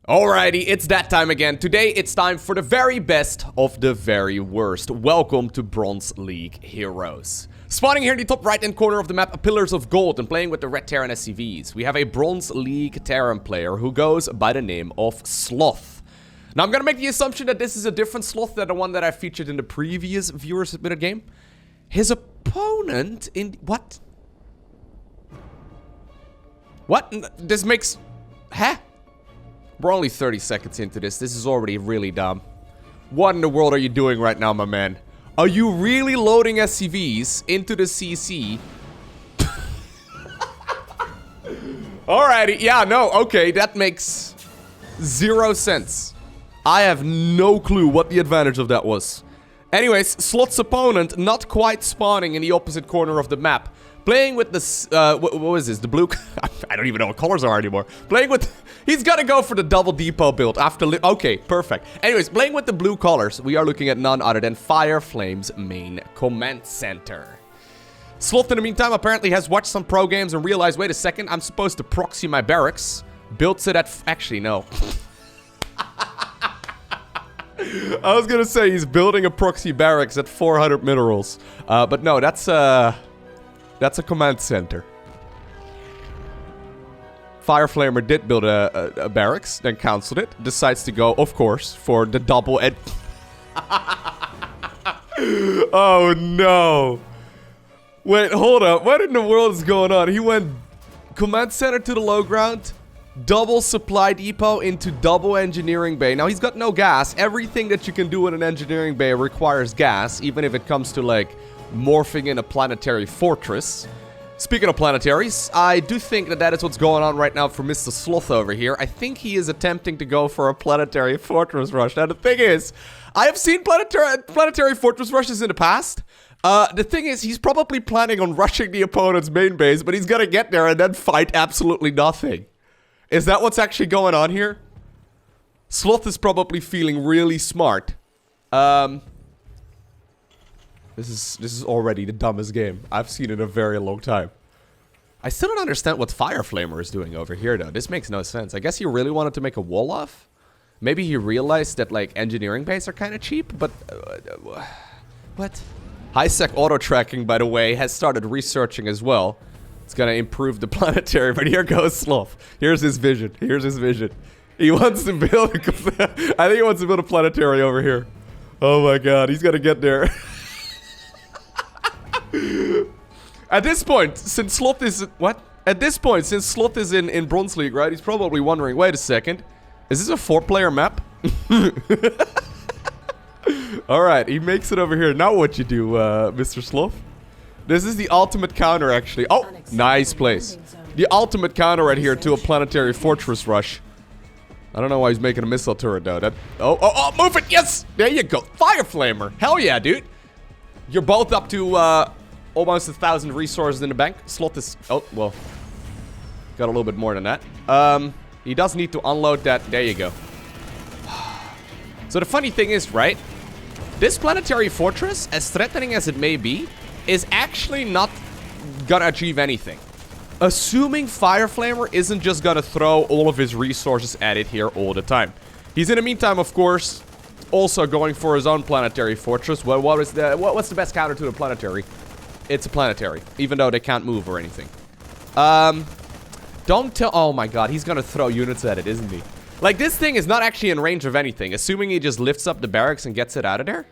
Alrighty, it's that time again. Today it's time for the very best of the very worst. Welcome to Bronze League Heroes. Spawning here in the top right hand corner of the map, Pillars of Gold, and playing with the red Terran SCVs. We have a Bronze League Terran player who goes by the name of Sloth. Now I'm gonna make the assumption that this is a different Sloth than the one that I featured in the previous viewer submitted game. His opponent in... What? What? This makes... Huh? We're only 30 seconds into this. This is already really dumb. What in the world are you doing right now, my man? Are you really loading SCVs into the CC? Alrighty, yeah, no, okay, that makes 0 sense. I have no clue what the advantage of that was. Anyways, Sloth's opponent not quite spawning in the opposite corner of the map. Playing with this, what was this, the blue, I don't even know what colors are anymore. Playing with, he's gotta go for the double depot build after, okay, perfect. Anyways, playing with the blue colors, we are looking at none other than Fireflame's main command center. Sloth, in the meantime, apparently has watched some pro games and realized, wait a second, I'm supposed to proxy my barracks. Builds it at, actually, no. I was gonna say he's building a proxy barracks at 400 minerals. But no, that's a command center. Fireflamer did build a barracks, then cancelled it. Decides to go, of course, for the double ed... Oh, no. Wait, hold up. What in the world is going on? He went command center to the low ground, double supply depot into double engineering bay. Now, he's got no gas. Everything that you can do in an engineering bay requires gas, even if it comes to, like, morphing in a planetary fortress. Speaking of planetaries, I do think that is what's going on right now for Mr. Sloth over here. I think he is attempting to go for a planetary fortress rush. Now, the thing is, I have seen planetary fortress rushes in the past. The thing is, he's probably planning on rushing the opponent's main base, but he's gonna get there and then fight absolutely nothing. Is that what's actually going on here? Sloth is probably feeling really smart. This is already the dumbest game I've seen in a very long time. I still don't understand what Fireflamer is doing over here, though. This makes no sense. I guess he really wanted to make a wall off. Maybe he realized that, like, engineering bays are kind of cheap, but... what? High-sec auto-tracking, by the way, has started researching as well. It's gonna improve the planetary, but here goes Sloth. Here's his vision. Here's his vision. He wants to build a... I think he wants to build a planetary over here. Oh my god, he's gonna get there. At this point, since Sloth is... What? At this point, since Sloth is in Bronze League, right? He's probably wondering, wait a second. Is this a 4-player map? Alright, he makes it over here. Now what you do, Mr. Sloth? This is the ultimate counter, actually. Oh, nice place. The ultimate counter right here to a planetary fortress rush. I don't know why he's making a missile turret, though. That... Oh, move it! Yes! There you go. Fireflamer. Hell yeah, dude. You're both up to, almost 1,000 resources in the bank. Sloth is... Oh, well. Got a little bit more than that. He does need to unload that. There you go. So the funny thing is, right? This planetary fortress, as threatening as it may be, is actually not gonna achieve anything. Assuming Fireflamer isn't just gonna throw all of his resources at it here all the time. He's in the meantime, of course... also going for his own planetary fortress. What's the best counter to the planetary? It's a planetary, even though they can't move or anything. Don't tell... Oh my god, he's gonna throw units at it, isn't he? Like, this thing is not actually in range of anything. Assuming he just lifts up the barracks and gets it out of there.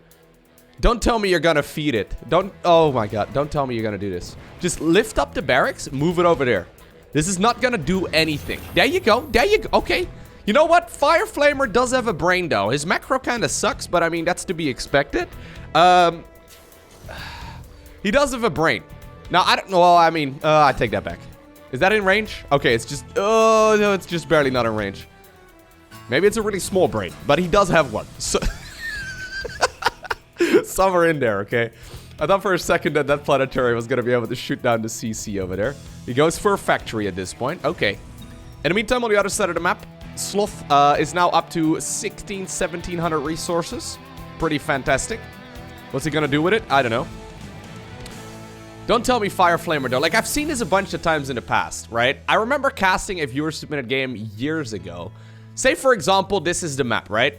Don't tell me you're gonna feed it. Don't... Oh my god, don't tell me you're gonna do this. Just lift up the barracks, move it over there. This is not gonna do anything. There you go, there you go. Okay. You know what? Fireflamer does have a brain, though. His macro kind of sucks, but I mean, that's to be expected. He does have a brain. Now, I don't know. Well, I mean, I take that back. Is that in range? Okay, it's just... Oh, no, it's just barely not in range. Maybe it's a really small brain, but he does have one. So somewhere in there, okay? I thought for a second that that planetary was going to be able to shoot down the CC over there. He goes for a factory at this point. Okay. In the meantime, on the other side of the map... Sloth is now up to 1,1700 resources. Pretty fantastic. What's he gonna do with it? I don't know. Don't tell me Fireflamer, though. Like, I've seen this a bunch of times in the past, right? I remember casting a viewer submitted game years ago. Say, for example, this is the map, right?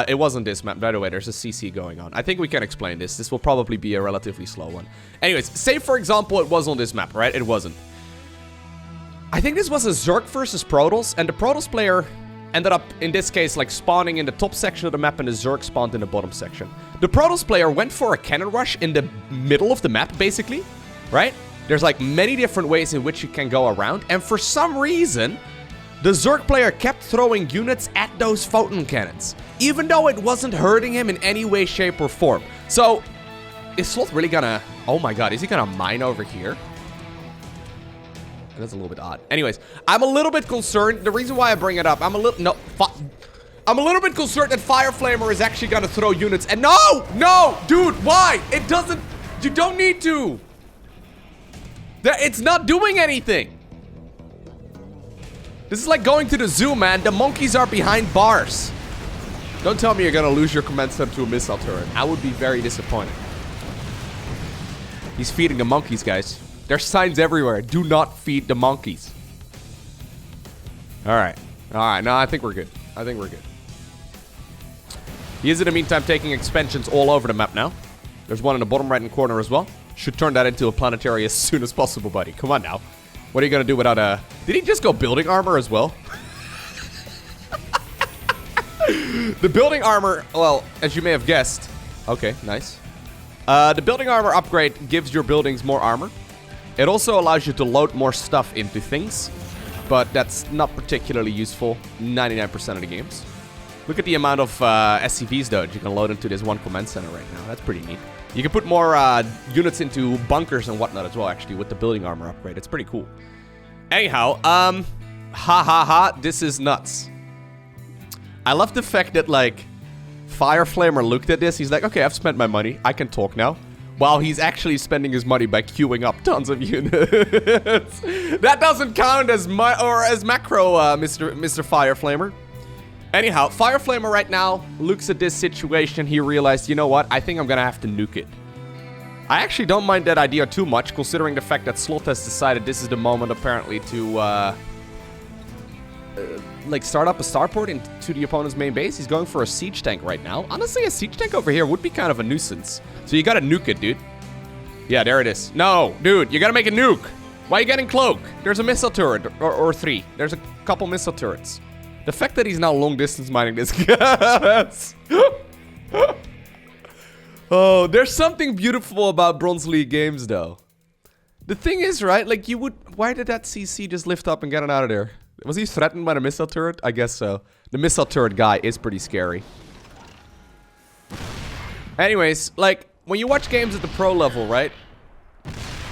It wasn't this map. By the way, there's a CC going on. I think we can explain this. This will probably be a relatively slow one. Anyways, say, for example, it was on this map, right? It wasn't. I think this was a Zerg versus Protoss, and the Protoss player ended up, in this case, like spawning in the top section of the map and the Zerg spawned in the bottom section. The Protoss player went for a cannon rush in the middle of the map, basically, right? There's like many different ways in which you can go around, and for some reason, the Zerg player kept throwing units at those photon cannons, even though it wasn't hurting him in any way, shape, or form. So, is Sloth really gonna... Oh my god, is he gonna mine over here? That's a little bit odd. Anyways, I'm a little bit concerned. The reason why I bring it up, I'm a little bit concerned that Fire Flamer is actually gonna throw units. And no, dude, why? It doesn't. You don't need to. It's not doing anything. This is like going to the zoo, man. The monkeys are behind bars. Don't tell me you're gonna lose your command center to a missile turret. I would be very disappointed. He's feeding the monkeys, guys. There's signs everywhere. Do not feed the monkeys. Alright. Alright, no, I think we're good. I think we're good. He is, in the meantime, taking expansions all over the map now. There's one in the bottom right-hand corner as well. Should turn that into a planetary as soon as possible, buddy. Come on now. What are you gonna do without a... Did he just go building armor as well? The building armor, well, as you may have guessed... Okay, nice. The building armor upgrade gives your buildings more armor. It also allows you to load more stuff into things, but that's not particularly useful 99% of the games. Look at the amount of SCVs, though, that you can load into this one command center right now. That's pretty neat. You can put more units into bunkers and whatnot as well, actually, with the building armor upgrade. It's pretty cool. Anyhow, this is nuts. I love the fact that, like, Fire Flamer looked at this. He's like, okay, I've spent my money. I can talk now. While he's actually spending his money by queuing up tons of units. That doesn't count as macro, Mr. Fire Flamer. Anyhow, Fire Flamer right now looks at this situation. He realized, you know what? I think I'm gonna have to nuke it. I actually don't mind that idea too much, considering the fact that Sloth has decided this is the moment, apparently, to like start up a starport into the opponent's main base. He's going for a siege tank right now. Honestly, a siege tank over here would be kind of a nuisance. So you gotta nuke it, dude. Yeah, there it is. No, dude, you gotta make a nuke. Why are you getting cloak? There's a missile turret, or three. There's a couple missile turrets. The fact that he's now long distance mining this gas. Oh, there's something beautiful about Bronze League games, though. The thing is, right, like you would... Why did that CC just lift up and get it out of there? Was he threatened by the missile turret? I guess so. The missile turret guy is pretty scary. Anyways, like, when you watch games at the pro level, right?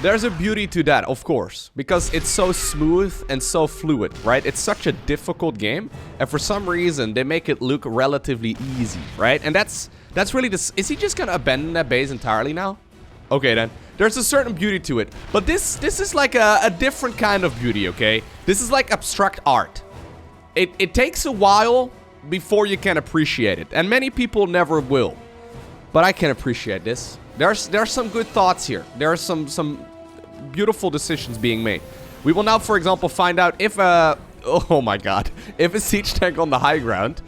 There's a beauty to that, of course. Because it's so smooth and so fluid, right? It's such a difficult game. And for some reason, they make it look relatively easy, right? And that's really the... Is he just gonna abandon that base entirely now? Okay, then. There's a certain beauty to it. But this is like a different kind of beauty, okay? This is like abstract art. It takes a while before you can appreciate it. And many people never will. But I can appreciate this. There's some good thoughts here. There are some beautiful decisions being made. We will now, for example, find out if oh my god, if a siege tank on the high ground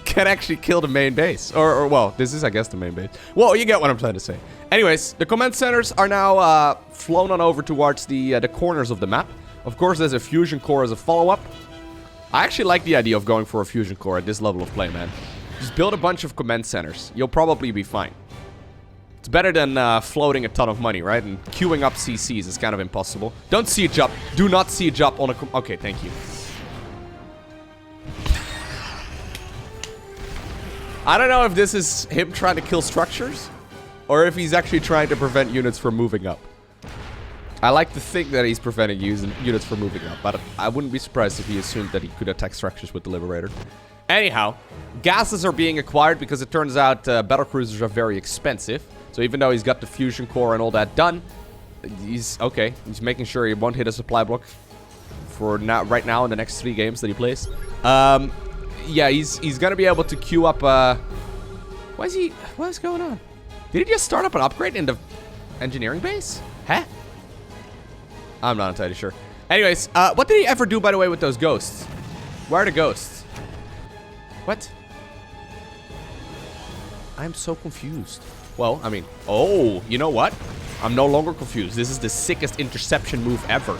can actually kill the main base. Or well, this is, I guess, the main base. Well, you get what I'm trying to say. Anyways, the command centers are now flown on over towards the corners of the map. Of course, there's a fusion core as a follow-up. I actually like the idea of going for a fusion core at this level of play, man. Just build a bunch of command centers. You'll probably be fine. It's better than floating a ton of money, right? And queuing up CCs is kind of impossible. Don't siege up. Do not siege up on a... Okay, thank you. I don't know if this is him trying to kill structures, or if he's actually trying to prevent units from moving up. I like to think that he's preventing units from moving up, but I wouldn't be surprised if he assumed that he could attack structures with the Liberator. Anyhow, gases are being acquired because it turns out battlecruisers are very expensive. So even though he's got the fusion core and all that done, he's okay. He's making sure he won't hit a supply block for now, right now in the next 3 games that he plays. Yeah, he's gonna be able to queue up. What is going on? Did he just start up an upgrade in the engineering base? Huh? I'm not entirely sure. Anyways, what did he ever do, by the way, with those ghosts? Where are the ghosts? What? I'm so confused. Well, I mean, oh, you know what? I'm no longer confused. This is the sickest interception move ever.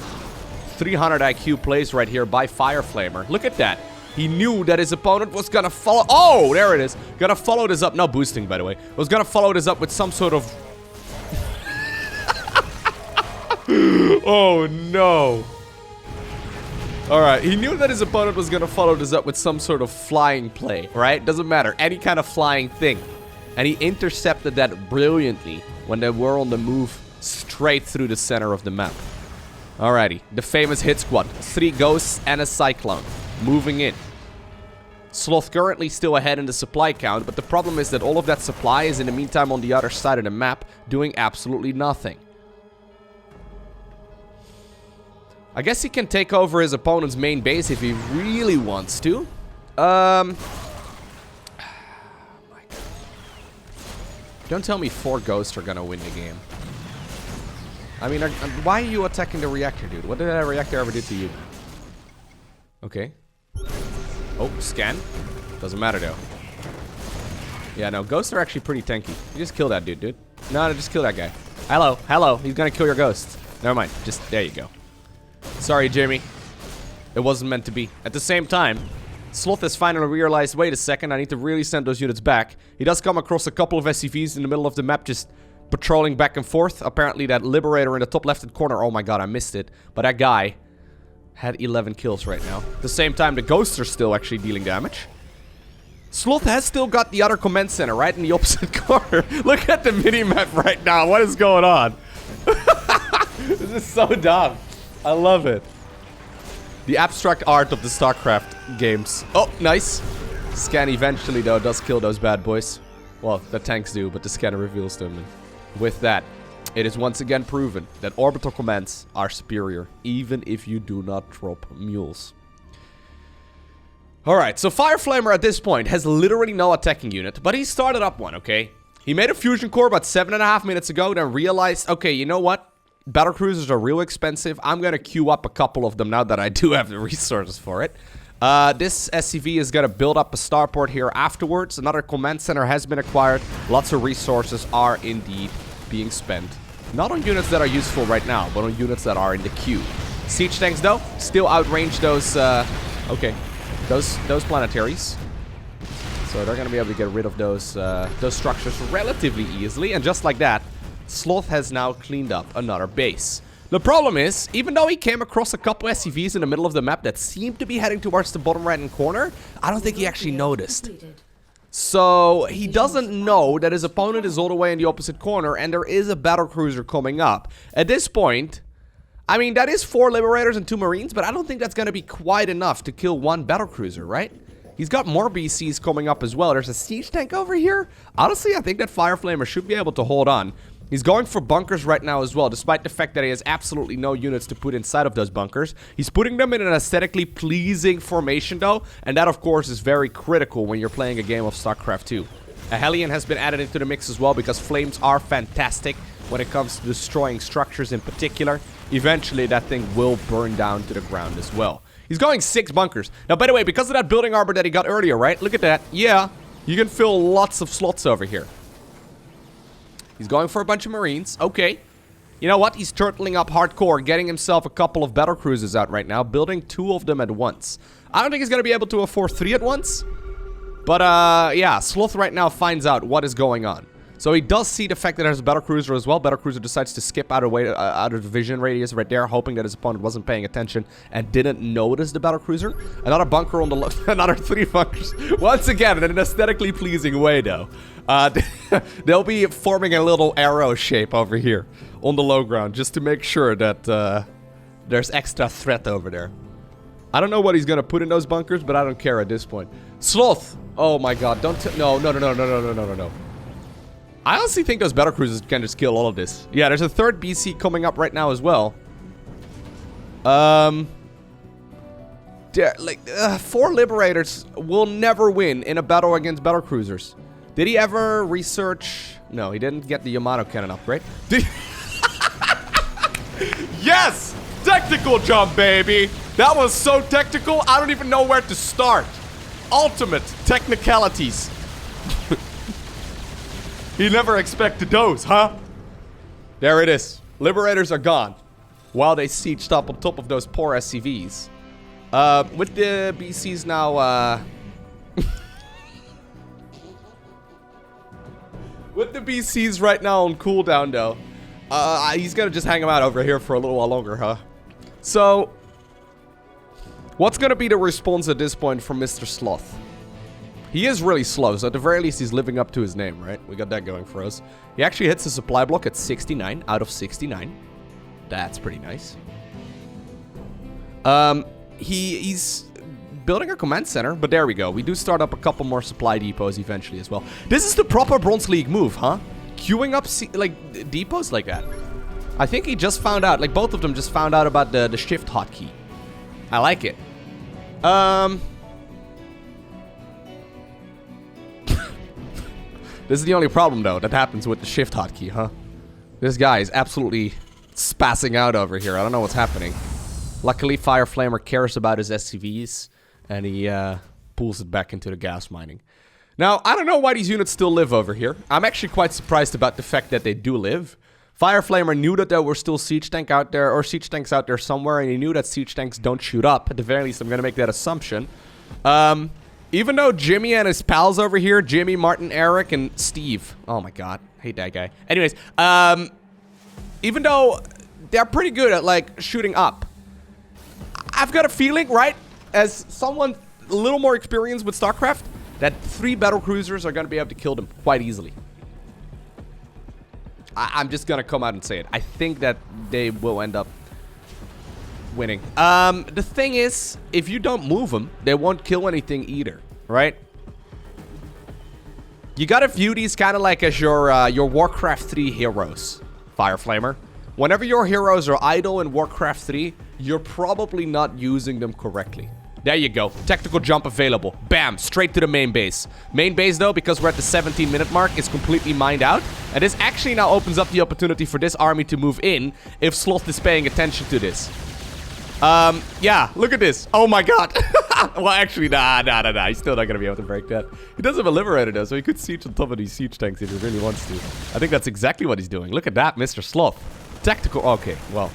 300 IQ plays right here by Fire Flamer. Look at that. He knew that his opponent was gonna follow. Oh, there it is. Gonna follow this up. No boosting, by the way. Was gonna follow this up with some sort of. Oh, no. Alright, he knew that his opponent was gonna follow this up with some sort of flying play, right? Doesn't matter. Any kind of flying thing. And he intercepted that brilliantly when they were on the move straight through the center of the map. Alrighty, the famous hit squad. 3 ghosts and a cyclone. Moving in. Sloth currently still ahead in the supply count, but the problem is that all of that supply is in the meantime on the other side of the map, doing absolutely nothing. I guess he can take over his opponent's main base if he really wants to. Don't tell me 4 ghosts are gonna win the game. I mean, why are you attacking the reactor, dude? What did that reactor ever do to you? Okay. Oh, scan. Doesn't matter, though. Yeah, no, ghosts are actually pretty tanky. You just kill that dude. No, just kill that guy. Hello, hello. He's gonna kill your ghosts. Never mind. Just, there you go. Sorry, Jimmy. It wasn't meant to be. At the same time, Sloth has finally realized, wait a second, I need to really send those units back. He does come across a couple of SCVs in the middle of the map, just patrolling back and forth. Apparently that Liberator in the top left-hand corner, oh my god, I missed it. But that guy had 11 kills right now. At the same time, the ghosts are still actually dealing damage. Sloth has still got the other command center right in the opposite corner. Look at the mini-map right now. What is going on? This is so dumb. I love it. The abstract art of the StarCraft games. Oh, nice. Scan eventually, though, does kill those bad boys. Well, the tanks do, but the scanner reveals them. And with that, it is once again proven that orbital commands are superior, even if you do not drop mules. Alright, so Fire Flamer at this point has literally no attacking unit, but he started up one, okay? He made a fusion core about 7.5 minutes ago, then realized, okay, you know what? Battlecruisers are real expensive. I'm gonna queue up a couple of them now that I do have the resources for it. This SCV is gonna build up a starport here afterwards. Another command center has been acquired. Lots of resources are indeed being spent. Not on units that are useful right now, but on units that are in the queue. Siege tanks, though, still outrange those, okay, those planetaries. So they're gonna be able to get rid of those structures relatively easily. And just like that, Sloth has now cleaned up another base. The problem is, even though he came across a couple SCVs in the middle of the map that seemed to be heading towards the bottom right-hand corner, I don't think he actually noticed. So, he doesn't know that his opponent is all the way in the opposite corner and there is a battlecruiser coming up. At this point, I mean, that is 4 Liberators and 2 Marines, but I don't think that's going to be quite enough to kill 1 battlecruiser, right? He's got more BCs coming up as well. There's a siege tank over here. Honestly, I think that Fire Flamer should be able to hold on. He's going for bunkers right now as well, despite the fact that he has absolutely no units to put inside of those bunkers. He's putting them in an aesthetically pleasing formation, though, and that, of course, is very critical when you're playing a game of StarCraft 2. A Hellion has been added into the mix as well, because flames are fantastic when it comes to destroying structures in particular. Eventually, that thing will burn down to the ground as well. He's going 6 bunkers. Now, by the way, because of that building armor that he got earlier, right? Look at that. Yeah, you can fill lots of slots over here. He's going for a bunch of Marines. Okay. You know what? He's turtling up hardcore, getting himself a couple of battlecruisers out right now, building 2 of them at once. I don't think he's going to be able to afford 3 at once. But, yeah, Sloth right now finds out what is going on. So he does see the fact that there's a battlecruiser as well. Battlecruiser decides to skip out of the vision radius right there, hoping that his opponent wasn't paying attention and didn't notice the battlecruiser. Another bunker on the left, another 3 bunkers. Once again, in an aesthetically pleasing way, though. They'll be forming a little arrow shape over here on the low ground, just to make sure that there's extra threat over there. I don't know what he's gonna put in those bunkers, but I don't care at this point. Sloth! Oh my god, don't no. I honestly think those battlecruisers can just kill all of this. Yeah, there's a 3rd BC coming up right now as well. 4 Liberators will never win in a battle against battlecruisers. Did he ever research? No, he didn't get the Yamato cannon upgrade. Yes! Technical jump, baby! That was so technical, I don't even know where to start. ultimate technicalities. He never expected those, huh? There it is. Liberators are gone. While they sieged up on top of those poor SCVs. With the BCs now, with the BCs right now on cooldown, though, he's gonna just hang them out over here for a little while longer, huh? So, what's gonna be the response at this point from Mr. Sloth? He is really slow, so at the very least he's living up to his name, right? We got that going for us. He actually hits the supply block at 69 out of 69. That's pretty nice. He's building a command center, but there we go. We do start up a couple more supply depots eventually as well. This is the proper Bronze League move, huh? Queuing up, like, depots like that. I think he just found out, like, both of them just found out about the shift hotkey. I like it. This is the only problem, though, that happens with the shift hotkey, huh? This guy is absolutely spazzing out over here. I don't know what's happening. Luckily, Fire Flamer cares about his SCVs, and he pulls it back into the gas mining. Now, I don't know why these units still live over here. I'm actually quite surprised about the fact that they do live. Fire Flamer knew that there were still siege tanks out there somewhere, and he knew that siege tanks don't shoot up. At the very least, I'm going to make that assumption. Even though Jimmy and his pals over here, Jimmy, Martin, Eric, and Steve. Oh my god, hate that guy. Anyways, even though they're pretty good at, like, shooting up, I've got a feeling, right, as someone a little more experienced with StarCraft, that 3 battle cruisers are going to be able to kill them quite easily. I'm just going to come out and say it. I think that they will end up winning. The thing is, if you don't move them, they won't kill anything either, right? You gotta view these kind of like as your Warcraft 3 heroes, Fire Flamer. Whenever your heroes are idle in Warcraft 3, you're probably not using them correctly. There you go. Tactical jump available. Bam, straight to the main base. Main base, though, because we're at the 17-minute mark, is completely mined out. And this actually now opens up the opportunity for this army to move in if Sloth is paying attention to this. Yeah, look at this. Oh my god. Well, actually, nah. He's still not gonna be able to break that. He does have a liberator, though, so he could siege on top of these siege tanks if he really wants to. I think that's exactly what he's doing. Look at that, Mr. Sloth. Tactical. Okay, well.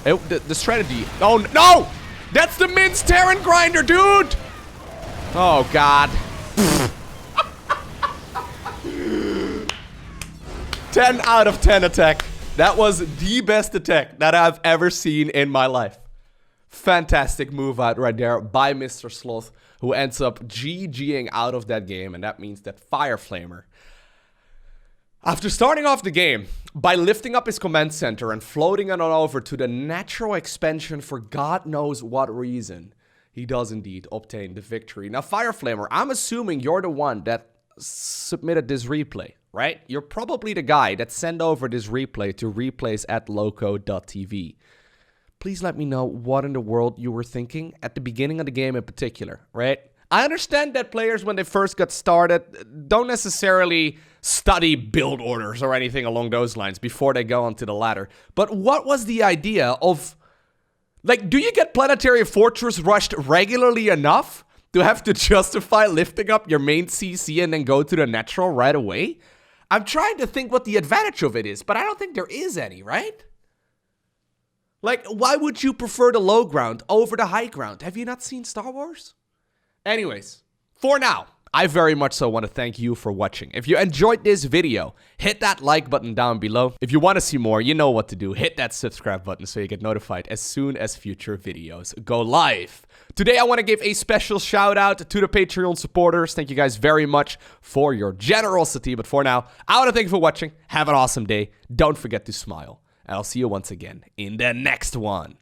The strategy. Oh, no! That's the minced Terran grinder, dude! Oh, god. 10 out of 10 attack. That was the best attack that I've ever seen in my life. Fantastic move out right there by Mr. Sloth, who ends up GGing out of that game, and that means that Fire Flamer, after starting off the game by lifting up his command center and floating it on over to the natural expansion for God knows what reason, he does indeed obtain the victory. Now, Fire Flamer, I'm assuming you're the one that submitted this replay, right? You're probably the guy that sent over this replay to replays at LowkoTV. Please let me know what in the world you were thinking at the beginning of the game in particular, right? I understand that players, when they first got started, don't necessarily study build orders or anything along those lines before they go onto the ladder. But what was the idea of, like, do you get Planetary Fortress rushed regularly enough to have to justify lifting up your main CC and then go to the natural right away? I'm trying to think what the advantage of it is, but I don't think there is any, right? Like, why would you prefer the low ground over the high ground? Have you not seen Star Wars? Anyways, for now, I very much so want to thank you for watching. If you enjoyed this video, hit that like button down below. If you want to see more, you know what to do. Hit that subscribe button so you get notified as soon as future videos go live. Today, I want to give a special shout out to the Patreon supporters. Thank you guys very much for your generosity. But for now, I want to thank you for watching. Have an awesome day. Don't forget to smile. And I'll see you once again in the next one.